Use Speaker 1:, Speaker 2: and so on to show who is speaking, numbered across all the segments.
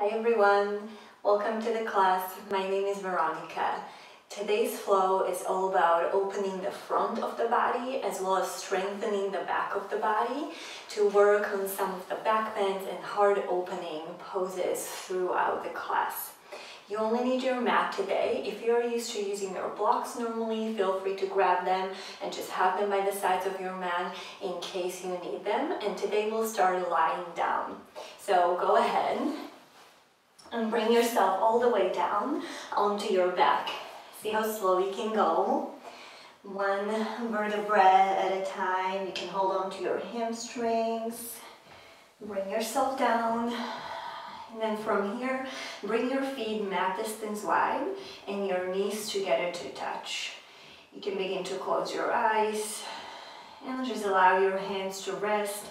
Speaker 1: Hi everyone, welcome to the class. My name is Veronika. Today's flow is all about opening the front of the body as well as strengthening the back of the body to work on some of the backbends and hard opening poses throughout the class. You only need your mat today. If you're used to using your blocks normally, feel free to grab them and just have them by the sides of your mat in case you need them. And today we'll start lying down. So go ahead and bring yourself all the way down onto your back. See how slow you can go. One vertebra at a time. You can hold on to your hamstrings. Bring yourself down. And then from here, bring your feet mat distance wide and your knees together to touch. You can begin to close your eyes and just allow your hands to rest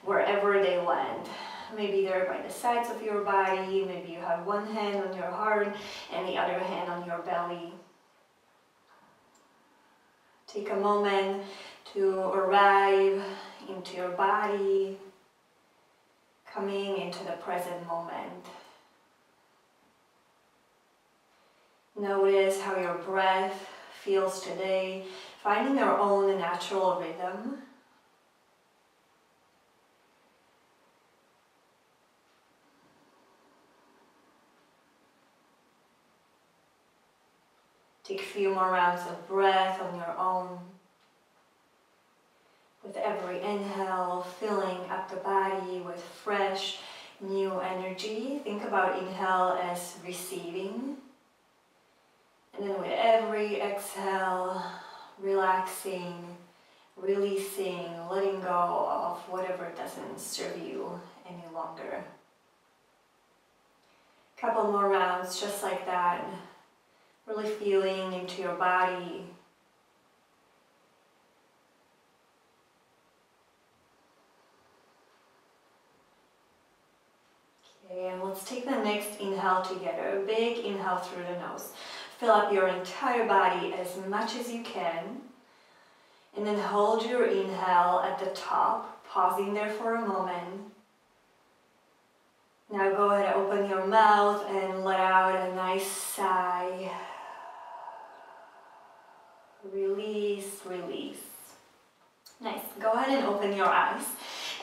Speaker 1: wherever they land. Maybe they're by the sides of your body, maybe you have one hand on your heart and the other hand on your belly. Take a moment to arrive into your body, coming into the present moment. Notice how your breath feels today, finding your own natural rhythm. Take a few more rounds of breath on your own. With every inhale, filling up the body with fresh, new energy. Think about inhale as receiving. And then with every exhale, relaxing, releasing, letting go of whatever doesn't serve you any longer. Couple more rounds just like that. Really feeling into your body. Okay, and let's take the next inhale together. A big inhale through the nose. Fill up your entire body as much as you can. And then hold your inhale at the top, pausing there for a moment. Now go ahead and open your mouth and let out a nice sigh. Release, release. Nice. Go ahead and open your eyes.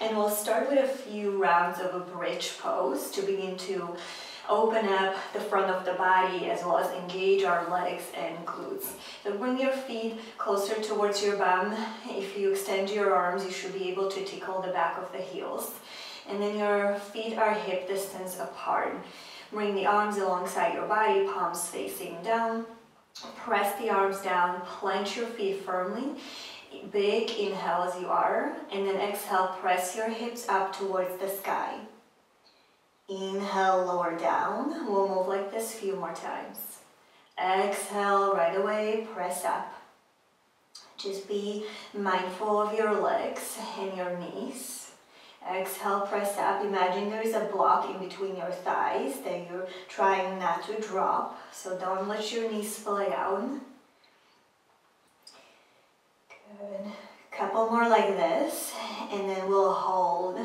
Speaker 1: And we'll start with a few rounds of a bridge pose to begin to open up the front of the body as well as engage our legs and glutes. So bring your feet closer towards your bum. If you extend your arms, you should be able to tickle the back of the heels. And then your feet are hip distance apart. Bring the arms alongside your body, palms facing down. Press the arms down, plant your feet firmly. Big inhale as you are, and then exhale, press your hips up towards the sky. Inhale, lower down. We'll move like this a few more times. Exhale, right away, press up. Just be mindful of your legs and your knees. Exhale, press up. Imagine there is a block in between your thighs that you're trying not to drop. So don't let your knees splay out. Good. Couple more like this. And then we'll hold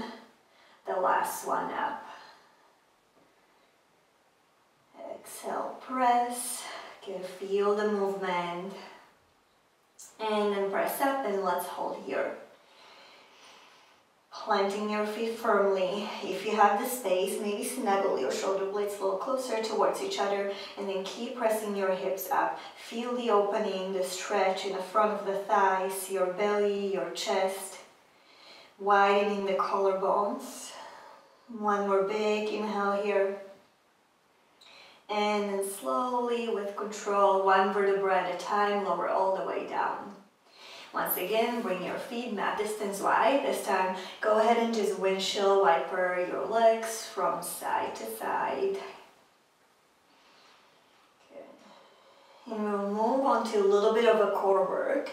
Speaker 1: the last one up. Exhale, press. Good. Feel the movement. And then press up and let's hold here. Planting your feet firmly. If you have the space, maybe snuggle your shoulder blades a little closer towards each other and then keep pressing your hips up. Feel the opening, the stretch in the front of the thighs, your belly, your chest. Widening the collarbones. One more big inhale here. And then slowly, with control, one vertebra at a time, lower all the way down. Once again, bring your feet mat distance wide. This time, go ahead and just windshield wiper your legs from side to side. Good. And we'll move on to a little bit of a core work.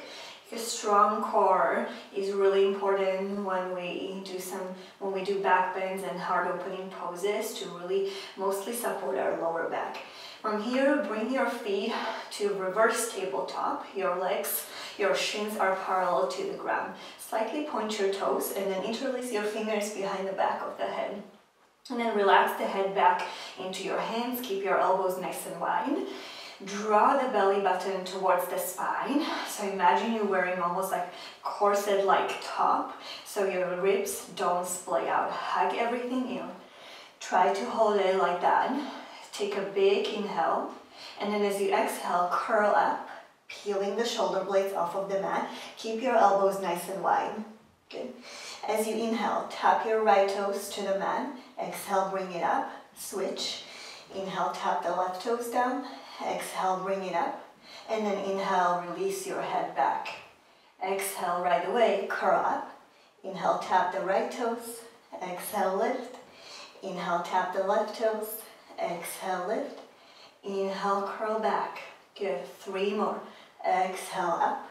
Speaker 1: A strong core is really important when we do backbends and hard opening poses to really mostly support our lower back. From here, bring your feet to reverse tabletop. Your legs, your shins are parallel to the ground. Slightly point your toes and then interlace your fingers behind the back of the head. And then relax the head back into your hands. Keep your elbows nice and wide. Draw the belly button towards the spine. So imagine you're wearing almost like corset-like top, so your ribs don't splay out. Hug everything in. Try to hold it like that. Take a big inhale, and then as you exhale, curl up, peeling the shoulder blades off of the mat. Keep your elbows nice and wide. Good. As you inhale, tap your right toes to the mat. Exhale, bring it up. Switch. Inhale, tap the left toes down. Exhale, bring it up. And then inhale, release your head back. Exhale right away, curl up. Inhale, tap the right toes. Exhale, lift. Inhale, tap the left toes. Exhale, lift. Inhale, curl back. Good. 3 more. Exhale, up.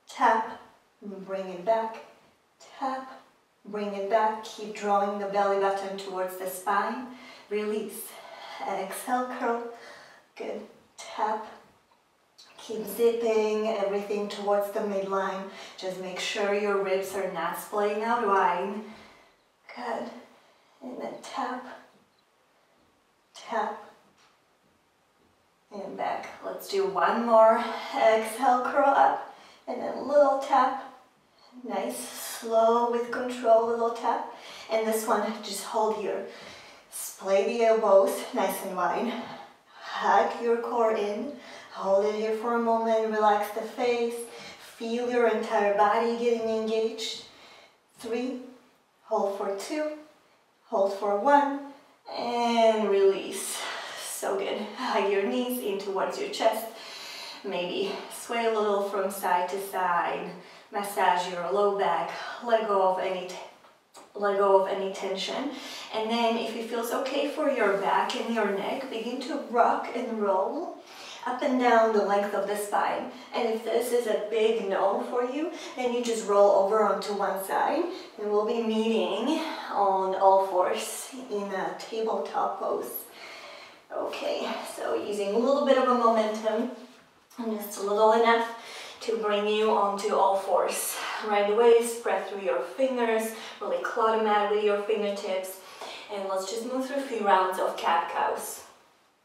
Speaker 1: Tap. Bring it back. Tap. Bring it back. Keep drawing the belly button towards the spine. Release. Exhale, curl. Good. Tap. Keep zipping everything towards the midline. Just make sure your ribs are not splaying out wide. Good. And then tap. Tap. And back. Let's do 1 more. Exhale, curl up. And then little tap. Nice, slow, with control, little tap. And this one, just hold here. Splay the elbows nice and wide. Hug your core in. Hold it here for a moment. Relax the face. Feel your entire body getting engaged. 3. Hold for 2. Hold for 1. And release. So good. Hug your knees in towards your chest. Maybe sway a little from side to side. Massage your low back. Let go of any tension. And then if it feels okay for your back and your neck, begin to rock and roll up and down the length of the spine. And if this is a big no for you, then you just roll over onto one side. And we'll be meeting on all fours in a tabletop pose. Okay, so using a little bit of a momentum, and just a little enough to bring you onto all fours. Right away, spread through your fingers, really claw the mat with your fingertips, and let's just move through a few rounds of cat-cows.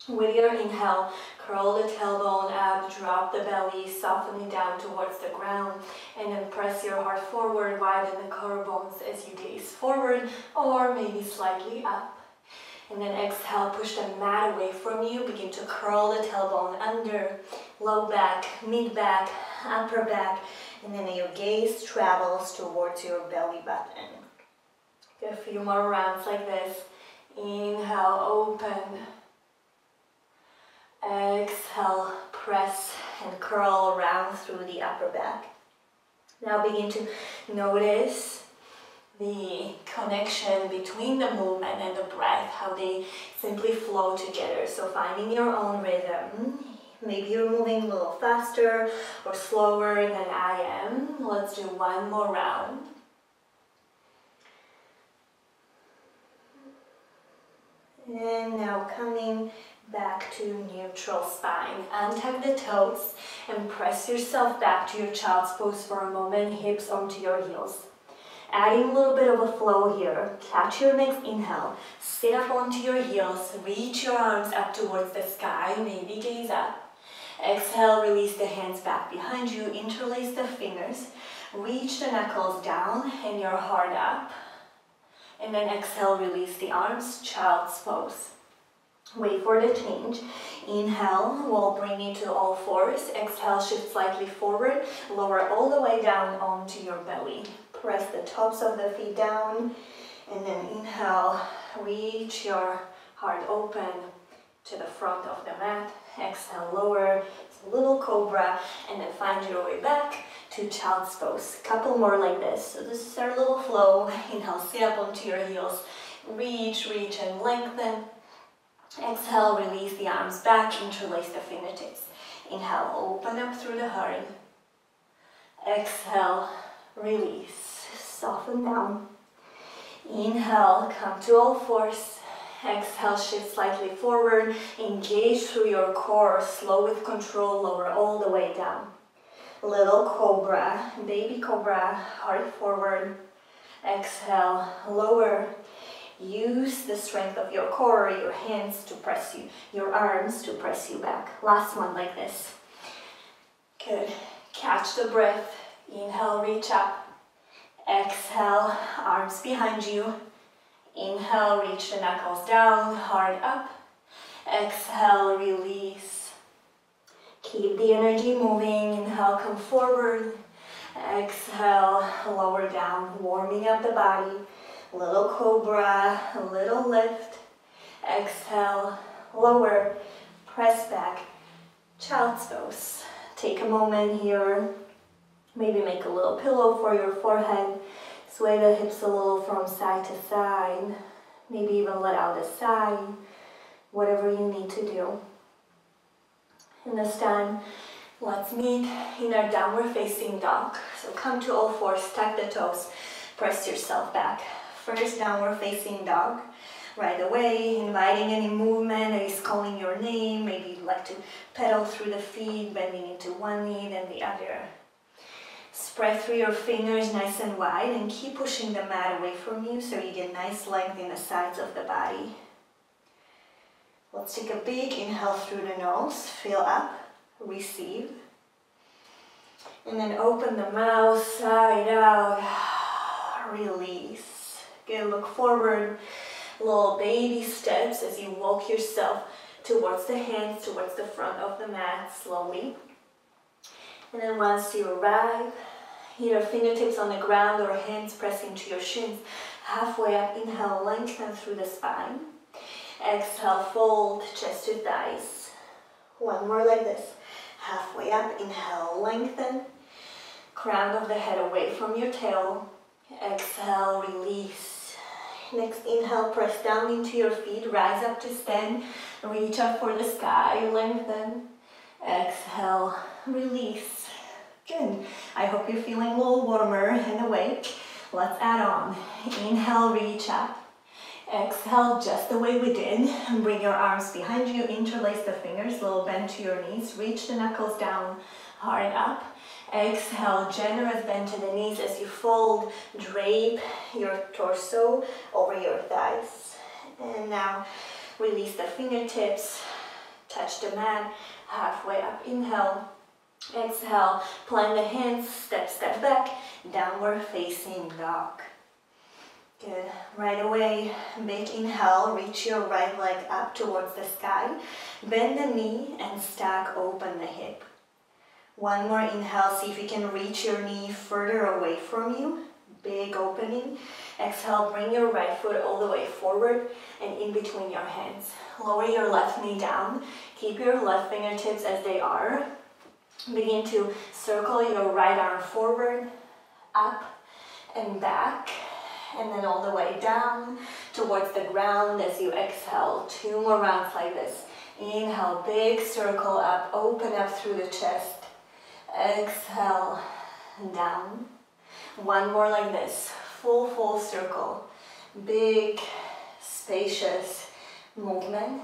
Speaker 1: With your inhale, curl the tailbone up, drop the belly, softening down towards the ground, and then press your heart forward, widen the core bones as you gaze forward, or maybe slightly up. And then exhale, push the mat away from you, begin to curl the tailbone under, low back, mid back, upper back, and then your gaze travels towards your belly button. Do a few more rounds like this. Inhale, open. Exhale, press and curl around through the upper back. Now begin to notice the connection between the movement and the breath, how they simply flow together. So finding your own rhythm. Maybe you're moving a little faster or slower than I am. Let's do 1 more round. And now coming back to neutral spine. Untuck the toes and press yourself back to your child's pose for a moment, hips onto your heels. Adding a little bit of a flow here. Catch your next inhale. Sit up onto your heels. Reach your arms up towards the sky. Maybe gaze up. Exhale, release the hands back behind you. Interlace the fingers. Reach the knuckles down and your heart up. And then exhale, release the arms. Child's pose. Wait for the change. Inhale, we'll bring you to all fours. Exhale, shift slightly forward. Lower all the way down onto your belly. Press the tops of the feet down. And then inhale, reach your heart open to the front of the mat. Exhale, lower. It's a little cobra. And then find your way back to child's pose. Couple more like this. So this is our little flow. Inhale, sit up onto your heels. Reach, reach, and lengthen. Exhale, release the arms back, interlace the fingertips. Inhale, open up through the heart. Exhale, release, soften down. Inhale, come to all fours. Exhale, shift slightly forward. Engage through your core, slow with control, lower all the way down. Little cobra, baby cobra, heart forward. Exhale, lower. Use use the strength of your core, your hands to press you, your arms to press you back. Last one like this. Good. Catch the breath. Inhale, reach up. Exhale, arms behind you. Inhale, reach the knuckles down, heart up. Exhale, release. Keep the energy moving. Inhale, come forward. Exhale, lower down, warming up the body. Little cobra, a little lift. Exhale, lower, press back. Child's pose. Take a moment here. Maybe make a little pillow for your forehead. Sway the hips a little from side to side. Maybe even let out a sigh. Whatever you need to do. And this time, let's meet in our downward facing dog. So come to all fours, stack the toes, press yourself back. First downward facing dog. Right away, inviting any movement that is calling your name. Maybe you'd like to pedal through the feet, bending into one knee then the other. Spread through your fingers nice and wide and keep pushing the mat away from you so you get nice length in the sides of the body. Let's take a big inhale through the nose, fill up, receive. And then open the mouth, side out, release. Good, look forward, little baby steps as you walk yourself towards the hands, towards the front of the mat, slowly. And then once you arrive, either fingertips on the ground or hands pressing to your shins, halfway up, inhale, lengthen through the spine. Exhale, fold, chest to thighs. One more like this. Halfway up, inhale, lengthen. Crown of the head away from your tail. Exhale, release. Next inhale, press down into your feet, rise up to stand. Reach up for the sky, lengthen. Exhale, release. Good. I hope you're feeling a little warmer and awake. Let's add on. Inhale, reach up. Exhale, just the way we did. Bring your arms behind you, interlace the fingers, little bend to your knees, reach the knuckles down, heart up. Exhale, generous bend to the knees as you fold, drape your torso over your thighs. And now release the fingertips, touch the mat, halfway up, inhale. Exhale, plant the hands, step back, downward facing dog. Good. Right away, big inhale, reach your right leg up towards the sky. Bend the knee and stack open the hip. One more inhale, see if you can reach your knee further away from you. Big opening. Exhale, bring your right foot all the way forward and in between your hands. Lower your left knee down. Keep your left fingertips as they are. Begin to circle your right arm forward, up and back. And then all the way down towards the ground as you exhale. 2 more rounds like this. Inhale, big circle up, open up through the chest. Exhale, down. 1 more like this. Full circle. Big, spacious movement.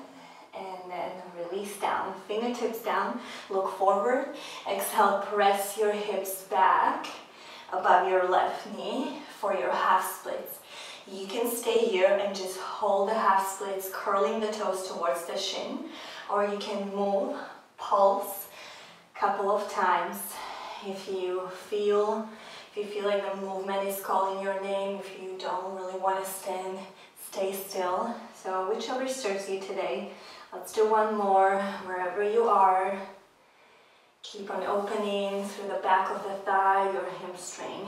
Speaker 1: And then release down. Fingertips down, look forward. Exhale, press your hips back above your left knee for your half splits. You can stay here and just hold the half splits, curling the toes towards the shin, or you can move, pulse a couple of times. If you feel like the movement is calling your name, if you don't really want to stand, stay still. So whichever serves you today. Let's do 1 more wherever you are. Keep on opening through the back of the thigh, your hamstring.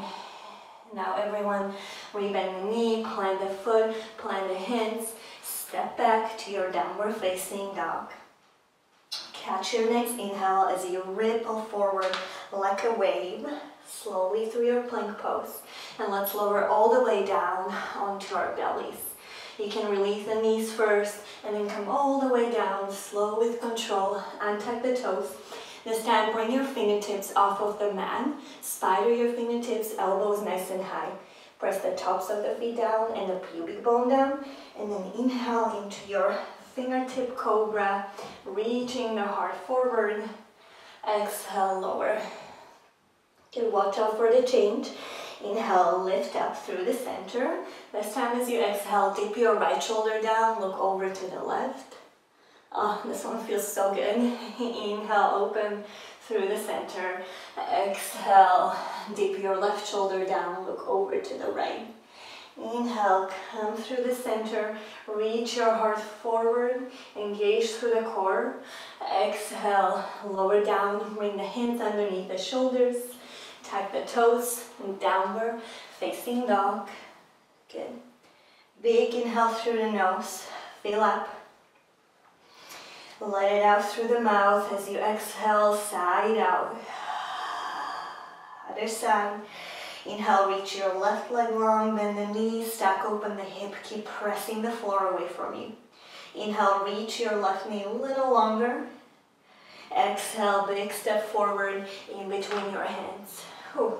Speaker 1: Now everyone, rebend the knee, plant the foot, plant the hands, step back to your downward facing dog. Catch your next inhale as you ripple forward like a wave, slowly through your plank pose. And let's lower all the way down onto our bellies. You can release the knees first and then come all the way down, slow with control, untuck the toes. This time, bring your fingertips off of the mat. Spider your fingertips, elbows nice and high. Press the tops of the feet down and the pubic bone down. And then inhale into your Fingertip Cobra, reaching the heart forward. Exhale, lower. Okay, watch out for the change. Inhale, lift up through the center. This time as you exhale, dip your right shoulder down, look over to the left. Oh, this one feels so good. Inhale, open through the center. Exhale, dip your left shoulder down, look over to the right. Inhale, come through the center, reach your heart forward, engage through the core. Exhale, lower down, bring the hands underneath the shoulders, tuck the toes, downward facing dog. Good. Big inhale through the nose, fill up. Let it out through the mouth as you exhale, side out. Other side. Inhale, reach your left leg long, bend the knees, stack open the hip, keep pressing the floor away from you. Inhale, reach your left knee a little longer. Exhale, big step forward in between your hands. Whew.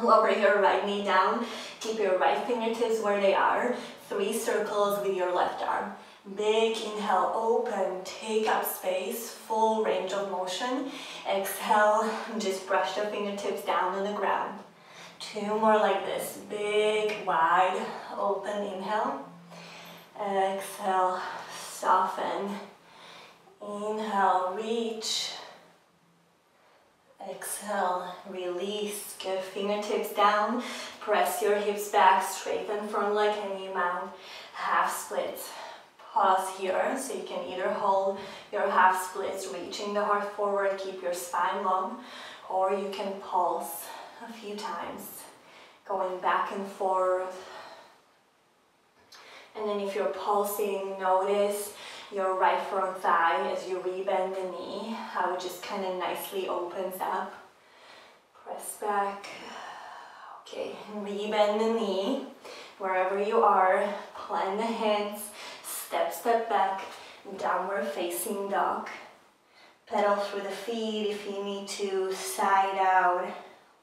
Speaker 1: Lower your right knee down, keep your right fingertips where they are. 3 circles with your left arm. Big inhale, open, take up space, full range of motion. Exhale, just brush the fingertips down on the ground. 2 more like this, big, wide, open inhale. Exhale, soften. Inhale, reach. Exhale, release, get fingertips down. Press your hips back, straighten front leg, and you mount half splits. Pause here, so you can either hold your half splits, reaching the heart forward, keep your spine long, or you can pulse a few times, going back and forth. And then if you're pulsing, notice your right front thigh as you rebend the knee, how it just kind of nicely opens up. Press back. Okay, rebend the knee wherever you are. Plant the hands, step back, downward facing dog. Pedal through the feet if you need to, side out,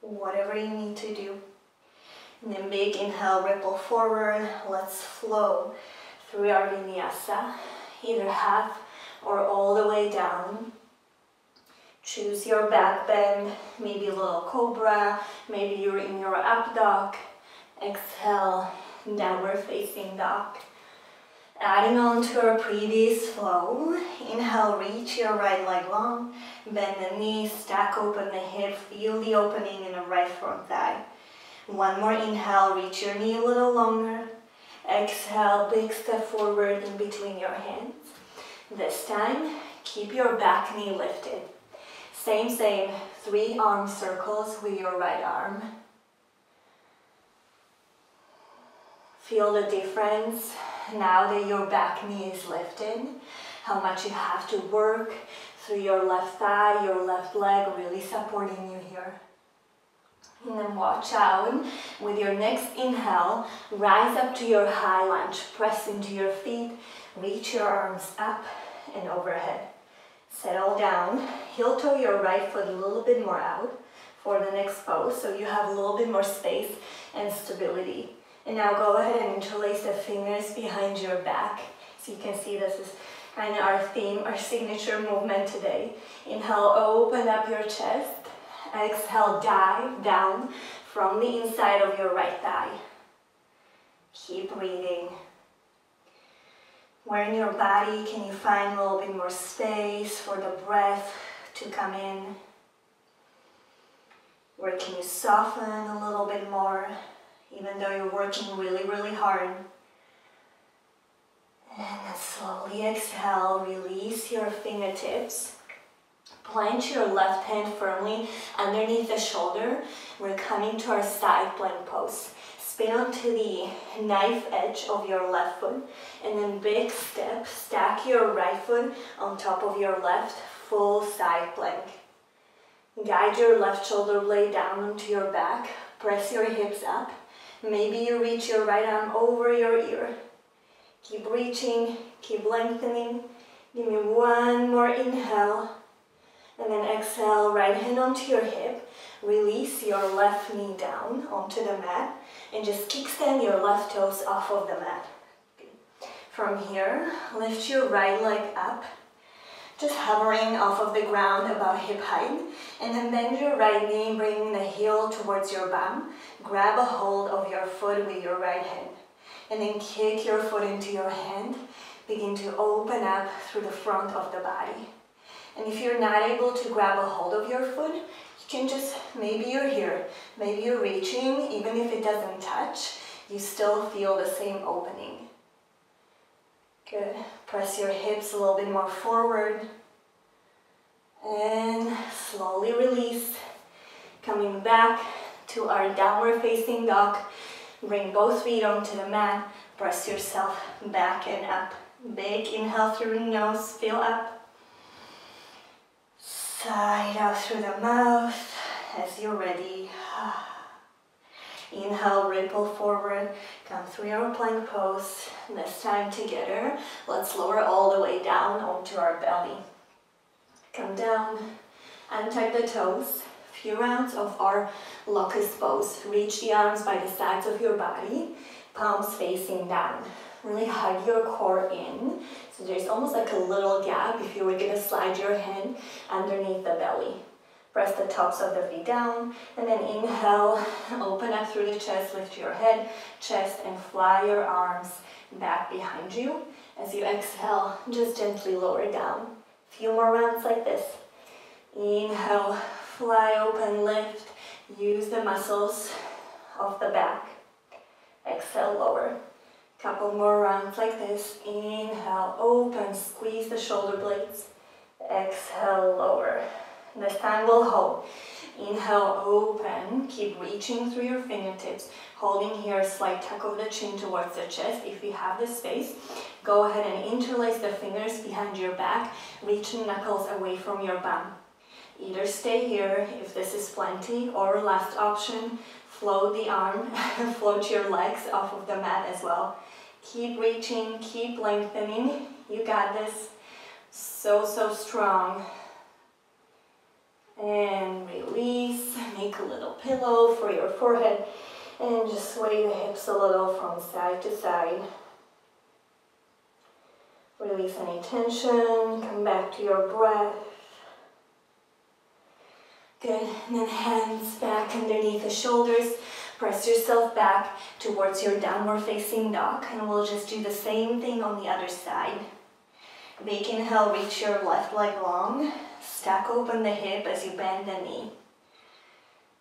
Speaker 1: whatever you need to do. And then big inhale, ripple forward. Let's flow through our vinyasa, either half or all the way down. Choose your back bend, maybe a little cobra, maybe you're in your up dog. Exhale, downward facing dog. Adding on to our previous flow, inhale, reach your right leg long, bend the knees, stack open the hip, feel the opening in the right front thigh. 1 more inhale, reach your knee a little longer. Exhale, big step forward in between your hands. This time, keep your back knee lifted. Same, 3 arm circles with your right arm. Feel the difference now that your back knee is lifted, how much you have to work through your left thigh, your left leg, really supporting you here. And then watch out, with your next inhale, rise up to your high lunge, press into your feet, reach your arms up and overhead. Settle down, heel toe your right foot a little bit more out for the next pose, so you have a little bit more space and stability. And now go ahead and interlace the fingers behind your back. So you can see this is kind of our theme, our signature movement today. Inhale, open up your chest. Exhale, dive down from the inside of your right thigh. Keep breathing. Where in your body can you find a little bit more space for the breath to come in? Where can you soften a little bit more, even though you're working really, really hard? And then slowly exhale, release your fingertips. Plant your left hand firmly underneath the shoulder. We're coming to our side plank pose. Spin onto the knife edge of your left foot, and then big step, stack your right foot on top of your left, full side plank. Guide your left shoulder blade down onto your back, press your hips up. Maybe you reach your right arm over your ear. Keep reaching, keep lengthening. Give me 1 more inhale. And then exhale, right hand onto your hip. Release your left knee down onto the mat. And just kickstand your left toes off of the mat. From here, lift your right leg up. just hovering off of the ground about hip height. And then bend your right knee, bringing the heel towards your bum. Grab a hold of your foot with your right hand. And then kick your foot into your hand. Begin to open up through the front of the body. And if you're not able to grab a hold of your foot, you can just, maybe you're here, maybe you're reaching, even if it doesn't touch, you still feel the same opening. Good. Press your hips a little bit more forward. And slowly release. Coming back to our downward facing dog. Bring both feet onto the mat. Press yourself back and up. Big inhale through the nose, fill up. Side out through the mouth as you're ready. Inhale, ripple forward, come through your plank pose. This time together, let's lower all the way down onto our belly. Come down, untie the toes. Few rounds of our Locust Pose. Reach the arms by the sides of your body, palms facing down. Really hug your core in. So there's almost like a little gap if you were gonna slide your hand underneath the belly. Press the tops of the feet down, and then inhale, open up through the chest, lift your head, chest, and fly your arms back behind you. As you exhale, just gently lower down. Few more rounds like this. Inhale, fly open, lift. Use the muscles of the back. Exhale, lower. Couple more rounds like this. Inhale, open, squeeze the shoulder blades. Exhale, lower. This time we'll hold. Inhale, open. Keep reaching through your fingertips. Holding here a slight tuck of the chin towards the chest. If you have the space, go ahead and interlace the fingers behind your back. Reach the knuckles away from your bum. Either stay here if this is plenty, or last option, float the arm, float your legs off of the mat as well. Keep reaching, keep lengthening. You got this. So, so strong. And release. Make a little pillow for your forehead. And just sway the hips a little from side to side. Release any tension. Come back to your breath. Good. And then hands back underneath the shoulders. Press yourself back towards your downward facing dog. And we'll just do the same thing on the other side. Big inhale, reach your left leg long. Stack open the hip as you bend the knee.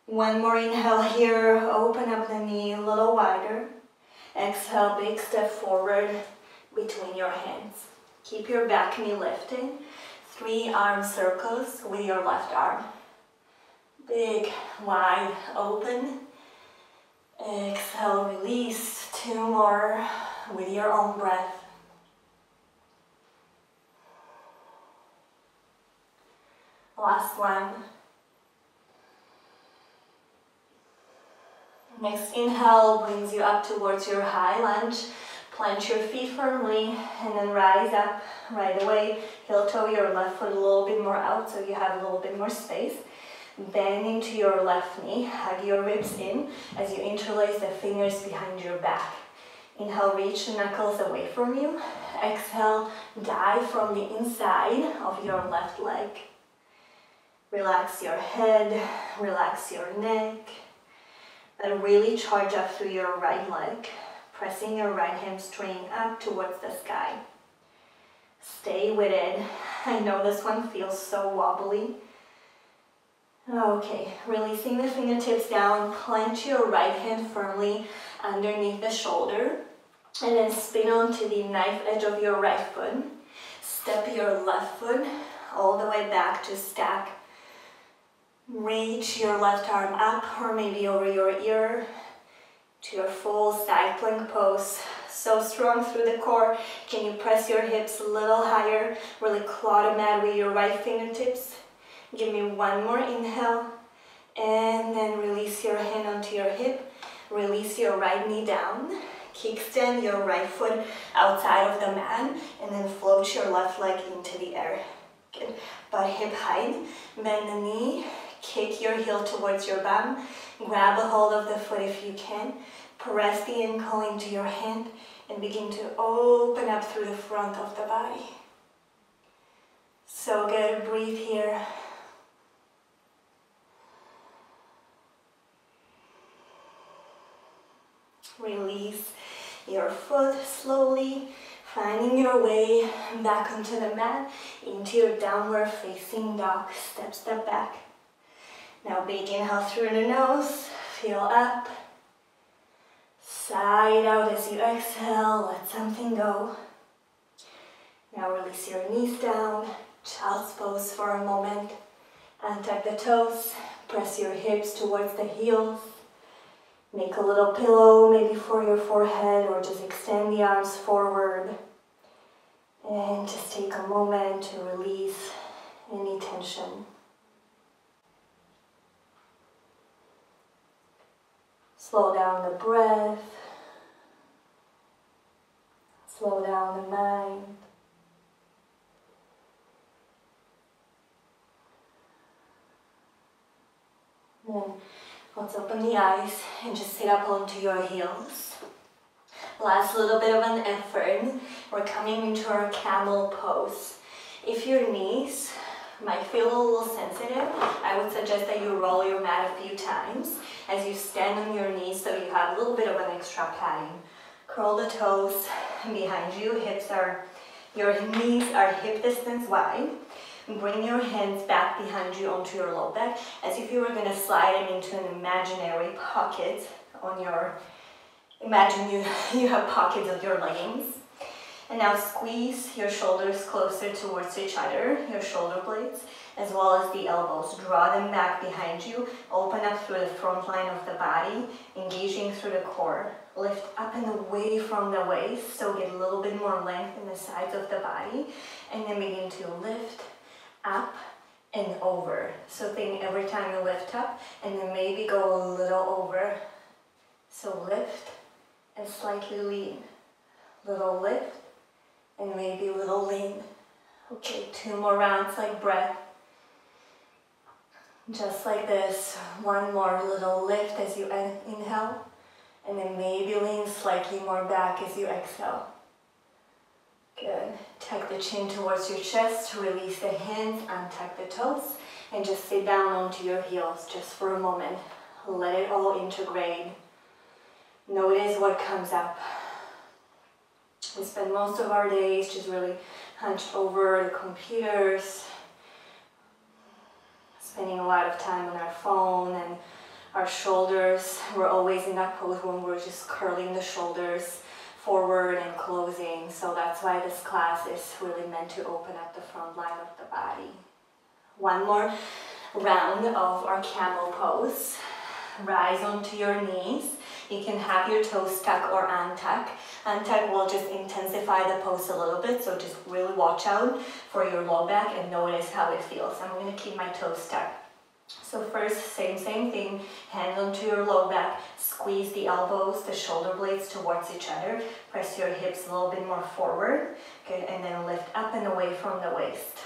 Speaker 1: One more inhale here, open up the knee a little wider. Exhale, big step forward between your hands. Keep your back knee lifted. 3 arm circles with your left arm. Big, wide open. Exhale, release. 2 more with your own breath. Last one. Next inhale brings you up towards your high lunge. Plant your feet firmly and then rise up right away. Heel toe your left foot a little bit more out so you have a little bit more space. Bend into your left knee. Hug your ribs in as you interlace the fingers behind your back. Inhale, reach the knuckles away from you. Exhale, dive from the inside of your left leg. Relax your head, relax your neck, and really charge up through your right leg, pressing your right hamstring up towards the sky. Stay with it. I know this one feels so wobbly. Okay, releasing the fingertips down, plant your right hand firmly underneath the shoulder, and then spin onto the knife edge of your right foot. Step your left foot all the way back to stack. Reach your left arm up or maybe over your ear to your full side plank pose. So strong through the core. Can you press your hips a little higher? Really claw the mat with your right fingertips. Give me one more inhale. And then release your hand onto your hip. Release your right knee down. Kickstand your right foot outside of the mat. And then float your left leg into the air. Good. Butt hip height. Bend the knee. Kick your heel towards your bum. Grab a hold of the foot if you can. Press the ankle into your hand and begin to open up through the front of the body. So good, breathe here. Release your foot slowly, finding your way back onto the mat, into your downward facing dog. Step, step back. Now big inhale through the nose, feel up. Side out as you exhale, let something go. Now release your knees down, child's pose for a moment. Untuck the toes, press your hips towards the heels. Make a little pillow maybe for your forehead, or just extend the arms forward. And just take a moment to release any tension. Slow down the breath. Slow down the mind. Then let's open the eyes and just sit up onto your heels. Last little bit of an effort. We're coming into our Camel Pose. If your knees might feel a little sensitive, I would suggest that you roll your mat a few times as you stand on your knees so you have a little bit of an extra padding. Curl the toes behind you, your knees are hip distance wide. Bring your hands back behind you onto your low back as if you were going to slide them into an imaginary pocket on your, imagine you have pockets of your leggings. And now squeeze your shoulders closer towards each other, your shoulder blades, as well as the elbows. Draw them back behind you, open up through the front line of the body, engaging through the core. Lift up and away from the waist, so get a little bit more length in the sides of the body, and then begin to lift up and over. So think every time you lift up, and then maybe go a little over. So lift and slightly lean. Little lift and maybe a little lean. Okay, 2 more rounds like breath. Just like this. One more little lift as you inhale, and then maybe lean slightly more back as you exhale. Good. Tuck the chin towards your chest, release the hands, untuck the toes, and just sit down onto your heels just for a moment. Let it all integrate. Notice what comes up. We spend most of our days just really hunched over the computers, spending a lot of time on our phone and our shoulders. We're always in that pose when we're just curling the shoulders forward and closing. So that's why this class is really meant to open up the front line of the body. One more round of our Camel Pose. Rise onto your knees. You can have your toes tuck or untuck. Untuck will just intensify the pose a little bit, so just really watch out for your low back and notice how it feels. I'm going to keep my toes tucked. So first, same thing, hand onto your low back, squeeze the elbows, the shoulder blades towards each other, press your hips a little bit more forward, good, and then lift up and away from the waist.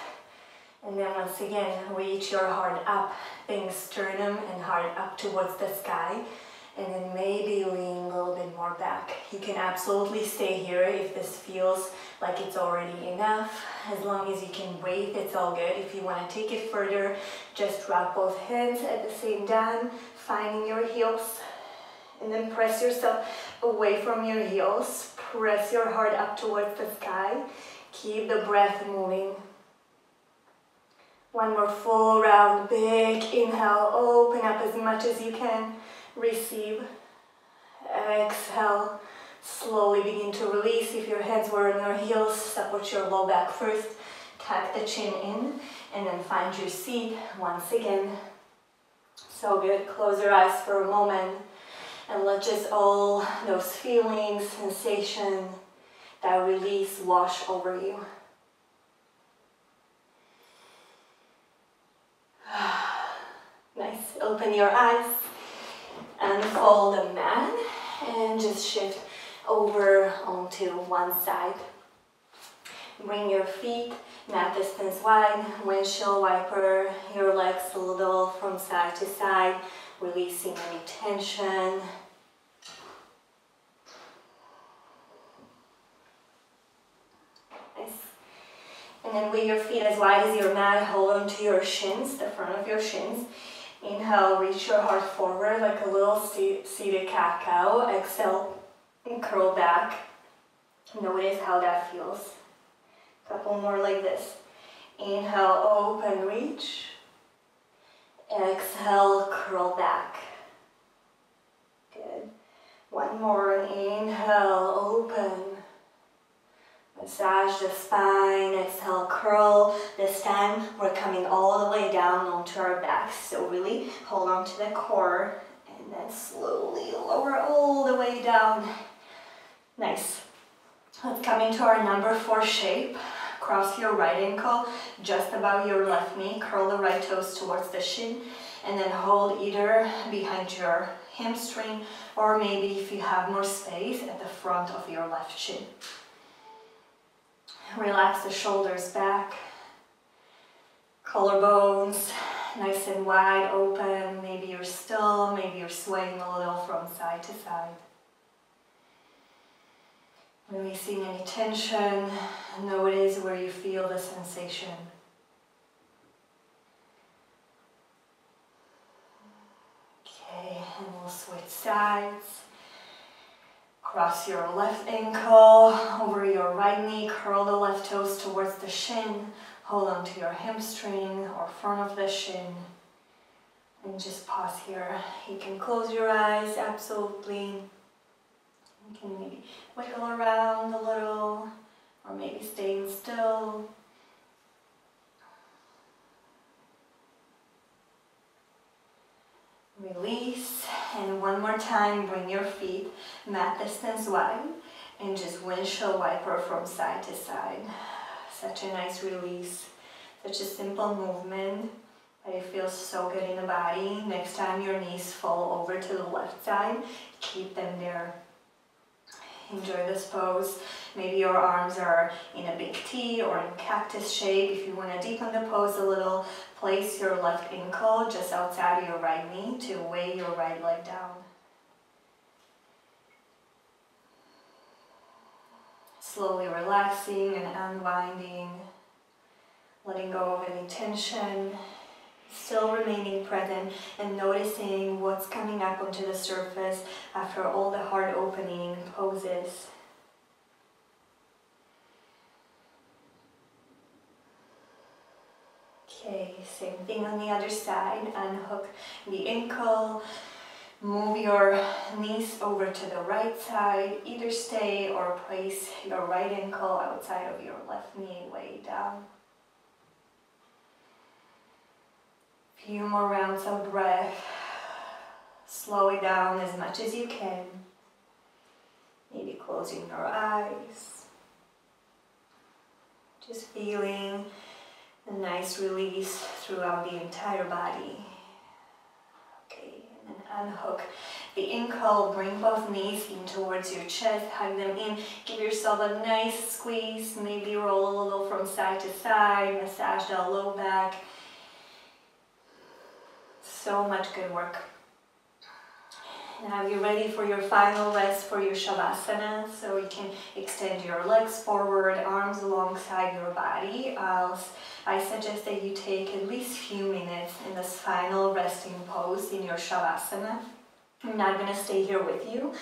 Speaker 1: And then once again, reach your heart up, think sternum and heart up towards the sky, and then maybe lean a little bit more back. You can absolutely stay here if this feels like it's already enough. As long as you can breathe, it's all good. If you want to take it further, just drop both hands at the same time, finding your heels, and then press yourself away from your heels. Press your heart up towards the sky. Keep the breath moving. One more full round, big inhale, open up as much as you can. Receive, exhale, slowly begin to release. If your hands were on your heels, support your low back first, tuck the chin in, and then find your seat once again. So good, close your eyes for a moment, and let just all those feelings, sensation, that release wash over you. Nice, open your eyes. Unfold the mat and just shift over onto one side. Bring your feet mat distance wide, windshield wiper your legs a little from side to side, releasing any tension. Nice. And And then with your feet as wide as your mat, hold on to your shins, the front of your shins. Inhale, reach your heart forward like a little seated cat-cow. Exhale, and curl back. Notice how that feels. Couple more like this. Inhale, open, reach. Exhale, curl back. Good. One more. Inhale, open. Massage the spine. Exhale, curl. This time we're coming all the way down onto our backs. So really hold on to the core and then slowly lower all the way down. Nice. Let's come into our number 4 shape. Cross your right ankle just above your left knee. Curl the right toes towards the shin. And then hold either behind your hamstring or maybe if you have more space at the front of your left shin. Relax the shoulders back. Collarbones nice and wide open. Maybe you're still, maybe you're swaying a little from side to side. Releasing any tension. Notice where you feel the sensation. Okay, and we'll switch sides. Cross your left ankle over your right knee. Curl the left toes towards the shin. Hold on to your hamstring or front of the shin. And just pause here. You can close your eyes, absolutely. You can maybe wiggle around a little, or maybe staying still. Release, and one more time, bring your feet mat distance wide, and just windshield wiper from side to side. Such a nice release, such a simple movement, but it feels so good in the body. Next time your knees fall over to the left side, keep them there. Enjoy this pose. Maybe your arms are in a big T or in cactus shape. If you want to deepen the pose a little, place your left ankle just outside of your right knee to weigh your right leg down. Slowly relaxing and unwinding, letting go of any tension. Still remaining present and noticing what's coming up onto the surface after all the heart opening poses. Okay, same thing on the other side. Unhook the ankle. Move your knees over to the right side. Either stay or place your right ankle outside of your left knee, way down. Few more rounds of breath. Slow it down as much as you can. Maybe closing your eyes. Just feeling a nice release throughout the entire body. Okay, and then unhook the ankle. Bring both knees in towards your chest. Hug them in. Give yourself a nice squeeze. Maybe roll a little from side to side. Massage the low back. So much good work. Now you're ready for your final rest for your Shavasana. So you can extend your legs forward, arms alongside your body. I suggest that you take at least a few minutes in this final resting pose in your Shavasana. I'm not going to stay here with you,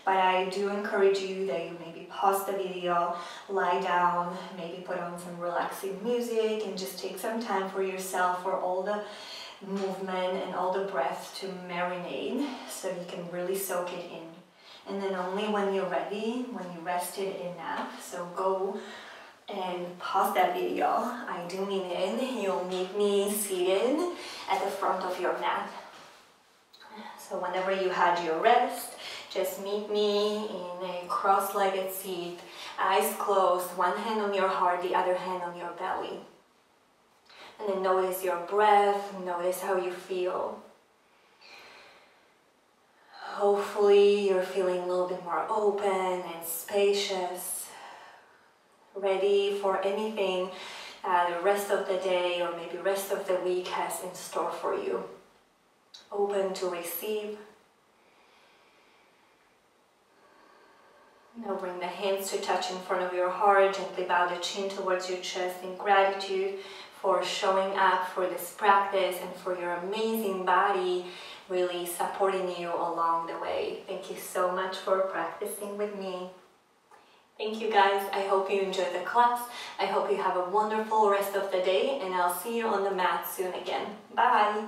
Speaker 1: but I do encourage you that you maybe pause the video, lie down, maybe put on some relaxing music, and just take some time for yourself for all the movement and all the breath to marinate so you can really soak it in. And then only when you're ready, when you rested enough, so go and pause that video. I do mean it. You'll meet me seated at the front of your mat. So whenever you had your rest, just meet me in a cross-legged seat, eyes closed, one hand on your heart, the other hand on your belly. And then notice your breath, notice how you feel. Hopefully you're feeling a little bit more open and spacious, ready for anything the rest of the day or maybe rest of the week has in store for you. Open to receive. Now bring the hands to touch in front of your heart. Gently bow the chin towards your chest in gratitude for showing up for this practice and for your amazing body really supporting you along the way. Thank you so much for practicing with me. Thank you guys. I hope you enjoyed the class. I hope you have a wonderful rest of the day, and I'll see you on the mat soon again. Bye!